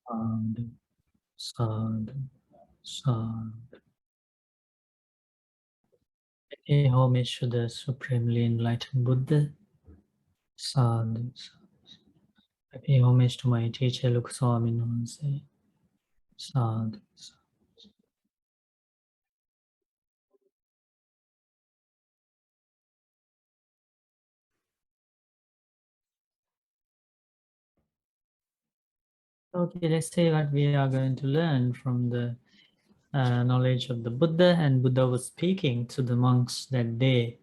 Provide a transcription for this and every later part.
Sadhu, sadhu, sadhu. Pay homage to the supremely enlightened Buddha. Sadhu, sadhu. I pay homage to my teacher, Lukswami Nonse. Sadhu, sadhu. Okay, let's see what we are going to learn from the knowledge of the Buddha. And Buddha was speaking to the monks that day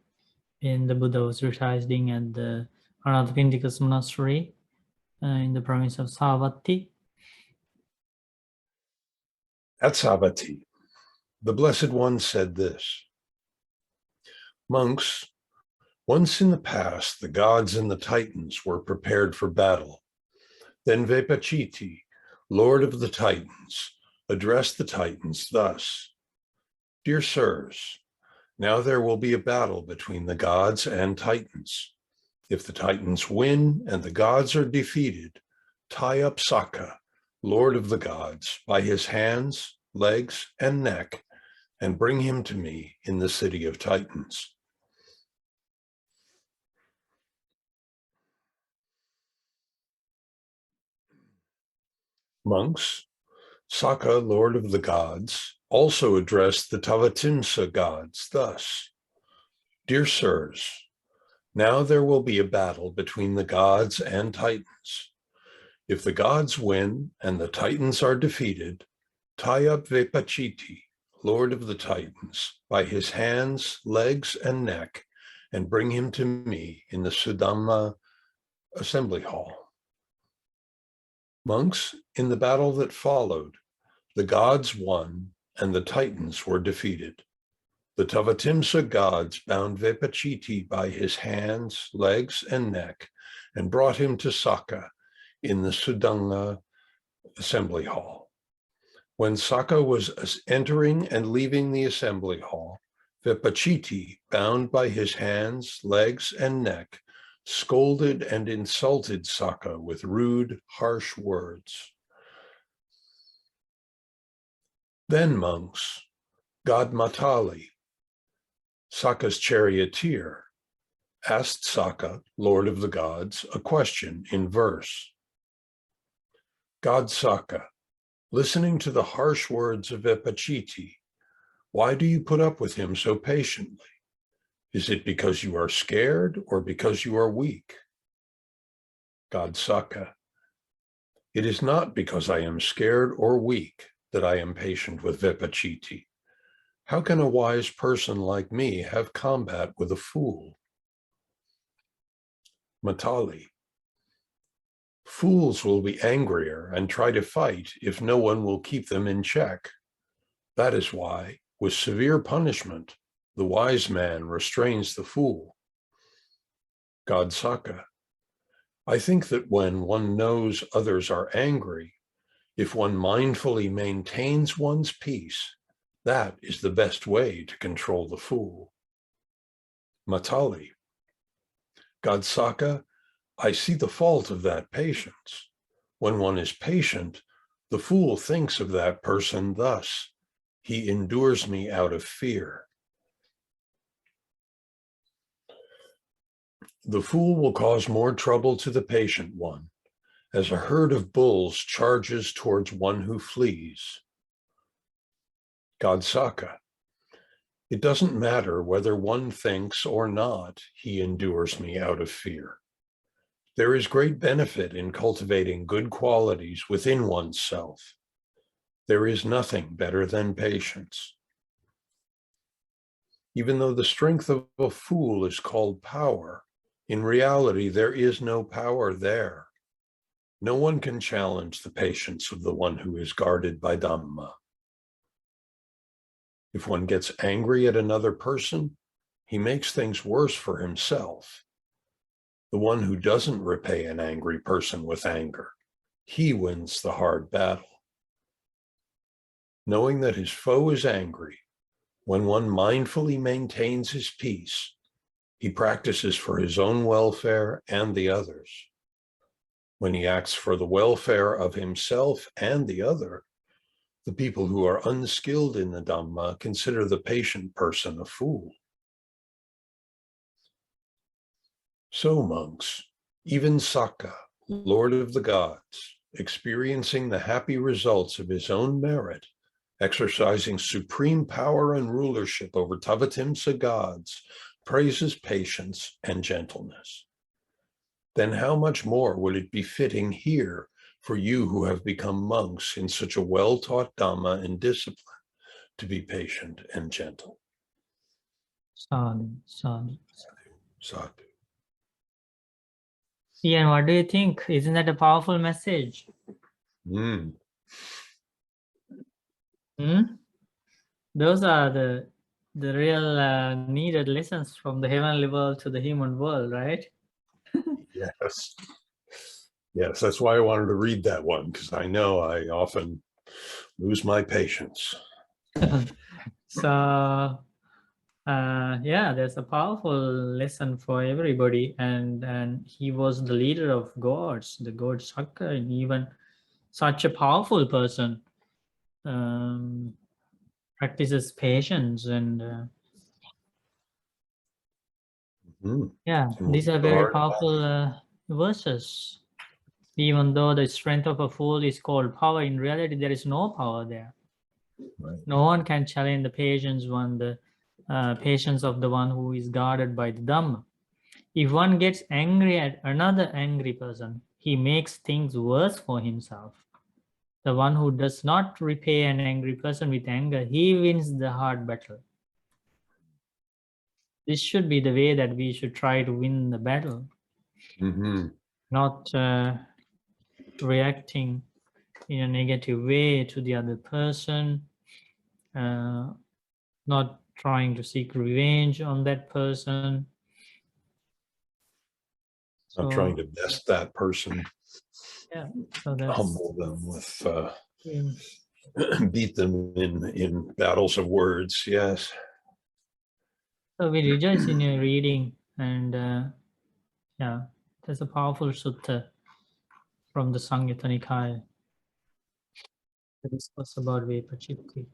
when the Buddha was residing at the Anathapindika's monastery in the province of Savatthi. At Savatthi, the Blessed One said this: Monks, once in the past, the gods and the Titans were prepared for battle. Then Vepacitti, Lord of the Titans, addressed the Titans thus: Dear sirs, now there will be a battle between the gods and Titans. If the Titans win and the gods are defeated, tie up Saka, Lord of the gods, by his hands, legs, and neck, and bring him to me in the city of Titans. Monks, Saka, Lord of the gods, also addressed the Tavatimsa gods thus: Dear sirs, now there will be a battle between the gods and Titans. If the gods win and the Titans are defeated, tie up Vepacittisutta, Lord of the Titans, by his hands, legs, and neck, and bring him to me in the Sudhamma assembly hall. Monks, in the battle that followed, the gods won and the Titans were defeated. The Tavatimsa gods bound Vepacitti by his hands, legs, and neck, and brought him to Saka in the Sudhamma assembly hall. When Saka was entering and leaving the assembly hall, Vepacitti, bound by his hands, legs, and neck, scolded and insulted Saka with rude, harsh words. Then, monks, God Matali, Saka's charioteer, asked Saka, Lord of the gods, a question in verse. God Saka, listening to the harsh words of Vepacitti, why do you put up with him so patiently? Is it because you are scared or because you are weak? God Saka, it is not because I am scared or weak that I am patient with Vepacitti. How can a wise person like me have combat with a fool? Matali, fools will be angrier and try to fight if no one will keep them in check. That is why, with severe punishment, the wise man restrains the fool. God Saka, I think that when one knows others are angry, if one mindfully maintains one's peace, that is the best way to control the fool. Matali, God Saka, I see the fault of that patience. When one is patient, the fool thinks of that person thus: he endures me out of fear. The fool will cause more trouble to the patient one, as a herd of bulls charges towards one who flees. God Saka, it doesn't matter whether one thinks or not he endures me out of fear. There is great benefit in cultivating good qualities within oneself. There is nothing better than patience. Even though the strength of a fool is called power, in reality, there is no power there. No one can challenge the patience of the one who is guarded by Dhamma. If one gets angry at another person, he makes things worse for himself. The one who doesn't repay an angry person with anger, he wins the hard battle. Knowing that his foe is angry, when one mindfully maintains his peace, he practices for his own welfare and the others. When he acts for the welfare of himself and the other, the people who are unskilled in the Dhamma consider the patient person a fool. So, monks, even Sakka, Lord of the gods, experiencing the happy results of his own merit, exercising supreme power and rulership over Tavatimsa gods, praises patience and gentleness. Then how much more would it be fitting here for you who have become monks in such a well-taught Dhamma and discipline to be patient and gentle? Sadhu, sadhu. Sadhu. Ian, what do you think? Isn't that a powerful message? Mm. Those are the real needed lessons from the heavenly world to the human world, right? Yes. Yes, that's why I wanted to read that one, because I know I often lose my patience. So yeah, there's a powerful lesson for everybody, and he was the leader of gods, the god Sakka, and even such a powerful person practices patience and yeah, And these are works very hard. powerful verses. Even though the strength of a fool is called power, in reality there is no power there. Right. No one can challenge the patience patience of the one who is guarded by the Dhamma. If one gets angry at another angry person, he makes things worse for himself. The one who does not repay an angry person with anger, he wins the hard battle. This should be the way that we should try to win the battle, not reacting in a negative way to the other person, not trying to seek revenge on that person. Not trying to best that person. Yeah, so that's humble them with beat them in battles of words. Yes. So we rejoice in your reading, and yeah, there's a powerful sutta from the Samyutta Nikaya that discuss about Vepacittisutta.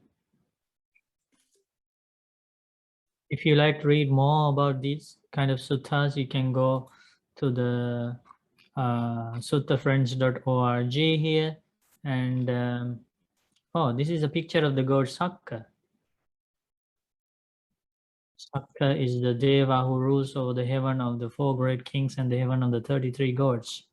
If you like to read more about these kind of suttas, you can go to the suttafriends.org here, and oh, this is a picture of the god Sakka. Sakka is the deva who rules over the heaven of the 4 great kings and the heaven of the 33 gods.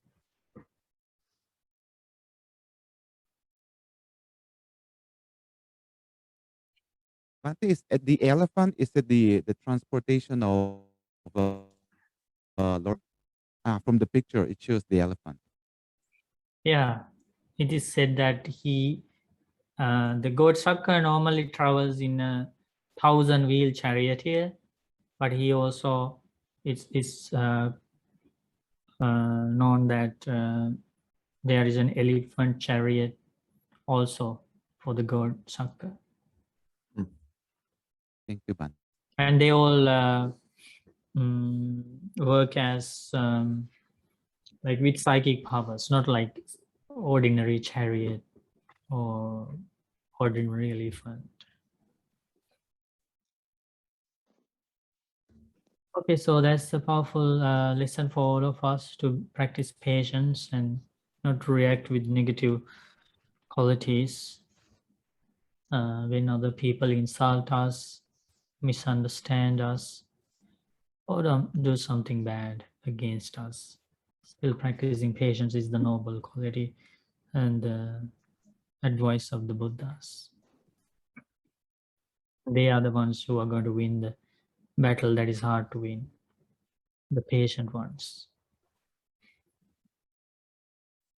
What is the elephant? Is it the transportation of Lord? From the picture, it shows the elephant. Yeah, it is said that the god Sakka normally travels in a 1,000-wheel chariot here, but he also it's known that there is an elephant chariot also for the god Sakka. Thank you, Ban. And they all work as like with psychic powers, not like ordinary chariot or ordinary elephant. Okay, so that's a powerful lesson for all of us to practice patience and not react with negative qualities when other people insult us, misunderstand us, or do something bad against us. Still practicing patience is the noble quality and the advice of the Buddhas. They are the ones who are going to win the battle that is hard to win, the patient ones.